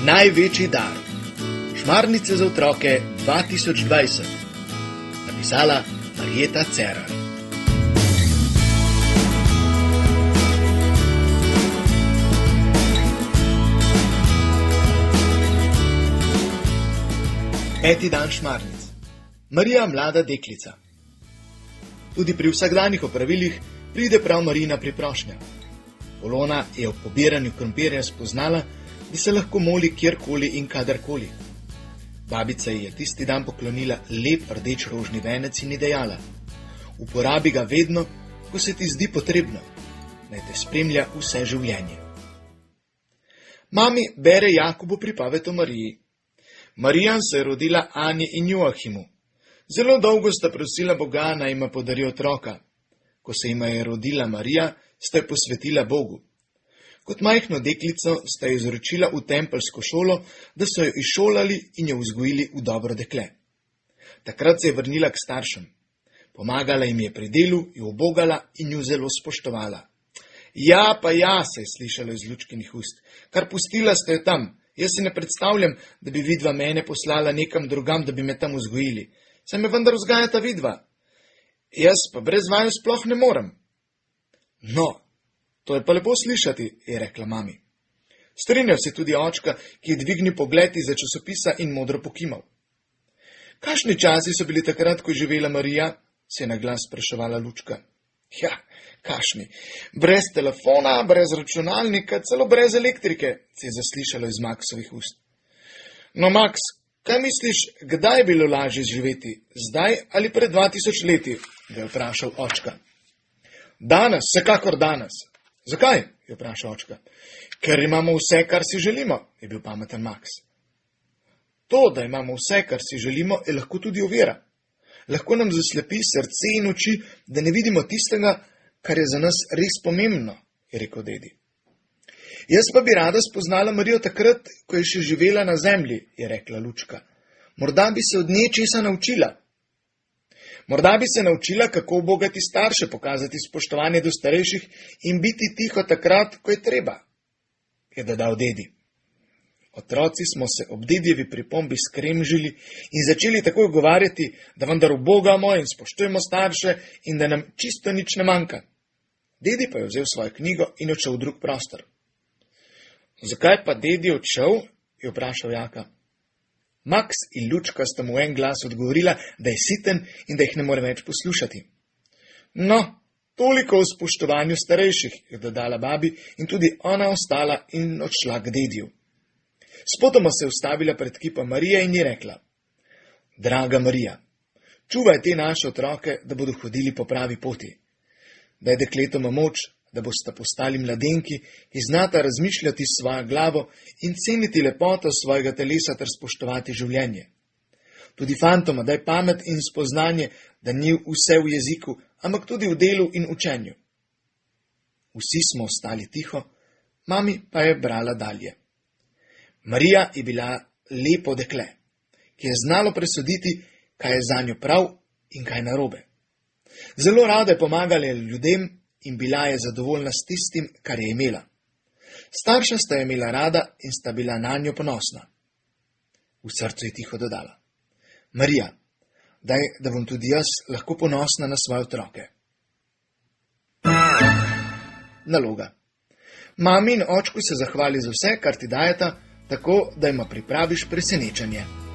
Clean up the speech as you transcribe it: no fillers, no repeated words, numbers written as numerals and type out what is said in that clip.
Največji dar. Šmarnice za otroke 2020. Napisala Marjeta Cerar. Peti dan šmarnic. Marija, mlada deklica. Tudi pri vsakdanjih opravilih pride prav Marijina priprošnja. Polona je ob pobiranju krompirja spoznala, da se lahko moli kjerkoli in kadarkoli. Babica ji je tisti dan poklonila lep rdeč rožni venec in ji dejala: uporabi ga vedno, ko se ti zdi potrebno, naj te spremlja vse življenje. Mami bere Jakobu pripoved o Mariji. Marija se je rodila Ani in Joahimu. Zelo dolgo sta prosila Boga, naj jima podari otroka. Ko se jima je rodila Marija, sta jo posvetila Bogu. Kot majhno deklico sta jo izročila v tempelsko šolo, da so jo izšolali in jo vzgojili v dobro dekle. Takrat se je vrnila k staršem. Pomagala jim je pri delu, jo ubogala in jo zelo spoštovala. Ja, pa ja, se je slišalo iz Lučkinih ust. Kar pustila ste jo tam. Jaz si ne predstavljam, da bi vidva mene poslala nekam drugam, da bi me tam vzgojili. Saj me vendar vzgajata vidva. Jaz pa brez vaju sploh ne morem. No, to je pa lepo slišati, je rekla mami. Strinjal se tudi očka, ki je dvignil pogled izza časopisa in modro pokimal. Kakšni časi so bili takrat, ko je živela Marija? Se je na glas spraševala Lučka. Ja, kakšni. Brez telefona, brez računalnika, celo brez elektrike, se je zaslišalo iz Maksovih ust. No, Maks, kaj misliš, kdaj je bilo lažje živeti? Zdaj ali pred 2000 leti? Ga je vprašal očka. Danes, vsekakor danes. Zakaj? Je vprašal očka. Ker imamo vse, kar si želimo, je bil pameten Maks. To, da imamo vse, kar si želimo, je lahko tudi ovira. Lahko nam zaslepi srce in oči, da ne vidimo tistega, kar je za nas res pomembno, je rekel dedi. Jaz pa bi rada spoznala Marijo takrat, ko je še živela na zemlji, je rekla Lučka. Morda bi se od nje česa naučila. Morda bi se naučila, kako ubogati starše, pokazati spoštovanje do starejših in biti tiho takrat, ko je treba, je dodal dedi. Otroci smo se ob dedjevi pripombi skremžili in začeli takoj govarjati, da vendar ubogamo in spoštujemo starše in da nam čisto nič ne manjka. Dedi pa je vzel svojo knjigo in odšel v drug prostor. Zakaj pa dedi odšel? Je vprašal Jaka. Maks in Lučka sta mu en glas odgovorila, da je siten in da jih ne more več poslušati. No, toliko o spoštovanju starejših, je dodala babi in tudi ona ostala in odšla k dediju. Spotoma se je ustavila pred kipom Marije in ji rekla: Draga Marija, čuvaj te naše otroke, da bodo hodili po pravi poti. Daj dekletoma moč, da bosta postali mladenki, ki znata razmišljati s svojo glavo in ceniti lepoto svojega telesa ter spoštovati življenje. Tudi fantoma daj pamet in spoznanje, da ni vse v jeziku, ampak tudi v delu in učenju. Vsi smo ostali tiho, mami pa je brala dalje. Marija je bila lepo dekle, ki je znalo presoditi, kaj je zanjo prav in kaj narobe. Zelo rada je pomagala ljudem in bila je zadovoljna s tistim, kar je imela. Starša sta je imela rada in sta bila nanjo ponosna. V srcu je tiho dodala: Marija, daj, da bom tudi jaz lahko ponosna na svoje otroke. Naloga. Mami in očku se zahvali za vse, kar ti dajeta, tako da jima pripraviš presenečenje.